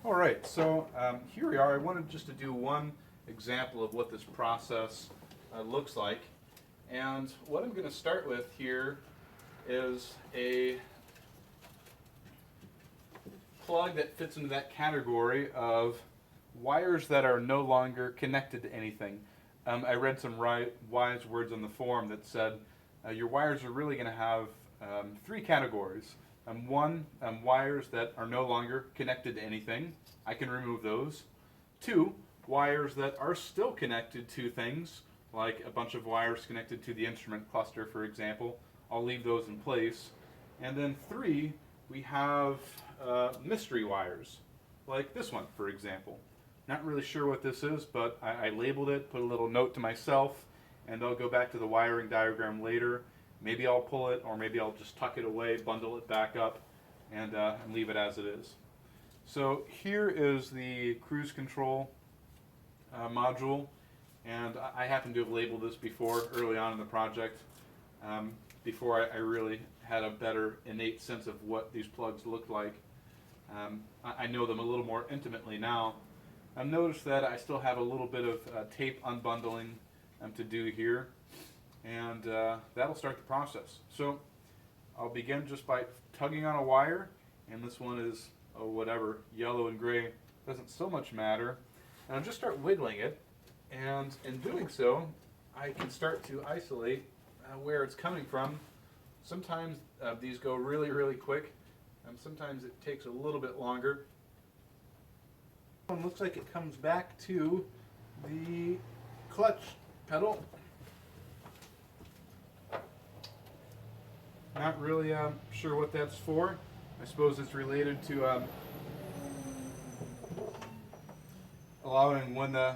All right, so here we are. I wanted just to do one example of what this process looks like. And what I'm going to start with here is a plug that fits into that category of wires that are no longer connected to anything. I read some wise words on the forum that said your wires are really going to have three categories. One, wires that are no longer connected to anything. I can remove those. Two, wires that are still connected to things, like a bunch of wires connected to the instrument cluster, for example. I'll leave those in place. And then three, we have mystery wires, like this one, for example. Not really sure what this is, but I labeled it, put a little note to myself, and I'll go back to the wiring diagram later. Maybe I'll pull it, or maybe I'll just tuck it away, bundle it back up, and leave it as it is. So here is the cruise control module, and I happen to have labeled this before, early on in the project, before I really had a better innate sense of what these plugs looked like. I know them a little more intimately now. I've noticed that I still have a little bit of tape unbundling to do here, and that'll start the process. So I'll begin just by tugging on a wire, and this one is, oh, whatever, yellow and gray, doesn't so much matter. And I'll just start wiggling it, and in doing so, I can start to isolate where it's coming from. Sometimes these go really, really quick, and sometimes it takes a little bit longer. One looks like it comes back to the clutch pedal. Not really sure what that's for. I suppose it's related to allowing when the,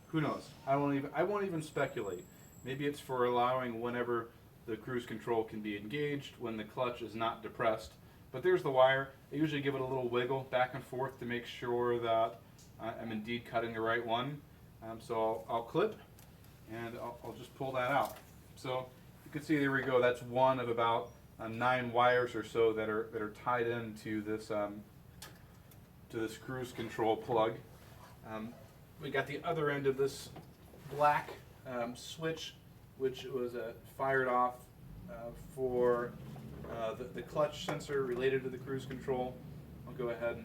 who knows? I won't even speculate. Maybe it's for allowing whenever the cruise control can be engaged when the clutch is not depressed. But there's the wire. I usually give it a little wiggle back and forth to make sure that I'm indeed cutting the right one. So I'll clip, and I'll just pull that out. So you can see, there we go. That's one of about 9 wires or so that are tied into this cruise control plug. We got the other end of this black switch, which was fired off for the clutch sensor related to the cruise control. I'll go ahead and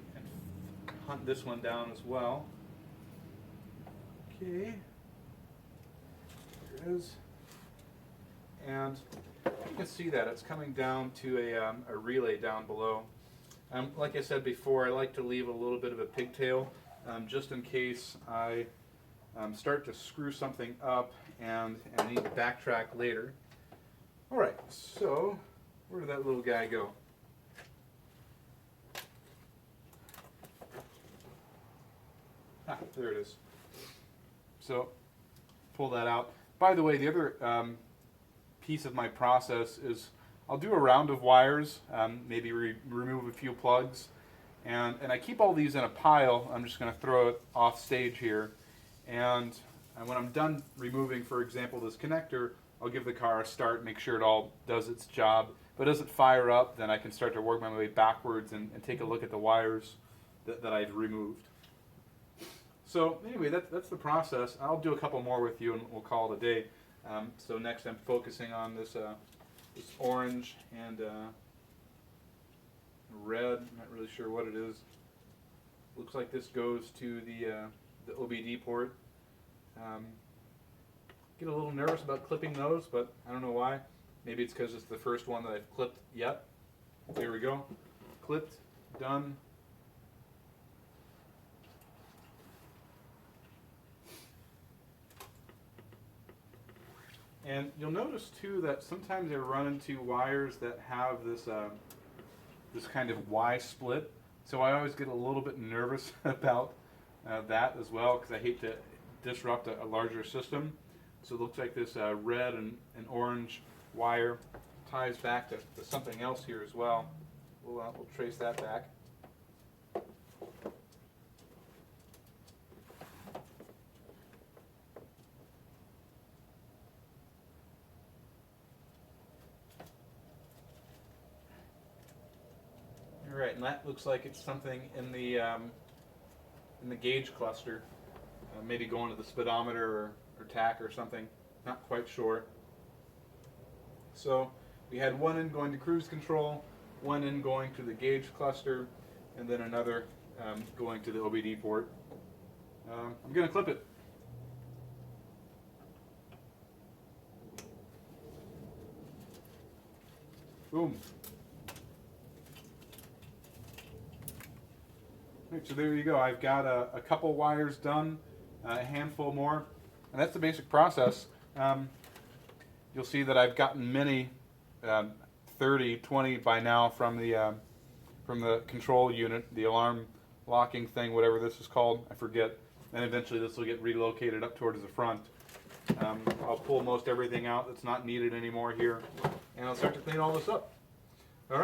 hunt this one down as well. Okay, here it is. And you can see that it's coming down to a relay down below. Like I said before, I like to leave a little bit of a pigtail just in case I start to screw something up and need to backtrack later. All right, so where did that little guy go? Ah, there it is. So pull that out. By the way, the other piece of my process is I'll do a round of wires, maybe remove a few plugs, and I keep all these in a pile. I'm just going to throw it off stage here, and when I'm done removing, for example, this connector, I'll give the car a start, make sure it all does its job. If it doesn't fire up, then I can start to work my way backwards and take a look at the wires that I've removed. So anyway, that's the process. I'll do a couple more with you and we'll call it a day. So next I'm focusing on this orange and red. I'm not really sure what it is. Looks like this goes to the OBD port. Get a little nervous about clipping those, but I don't know why. Maybe it's because it's the first one that I've clipped yet. There we go. Clipped, done. And you'll notice too that sometimes I run into wires that have this this kind of Y split. So I always get a little bit nervous about that as well, because I hate to disrupt a larger system. So it looks like this red and orange wire ties back to something else here as well. We'll trace that back. All right, and that looks like it's something in the in the gauge cluster, maybe going to the speedometer or tach or something, not quite sure. So we had one end going to cruise control, one end going to the gauge cluster, and then another going to the OBD port. I'm going to clip it. Boom. Right, so there you go. I've got a couple wires done, a handful more, and that's the basic process. You'll see that I've gotten many, 30, 20 by now from the control unit, the alarm locking thing, whatever this is called, I forget. And eventually this will get relocated up towards the front. I'll pull most everything out that's not needed anymore here, and I'll start to clean all this up.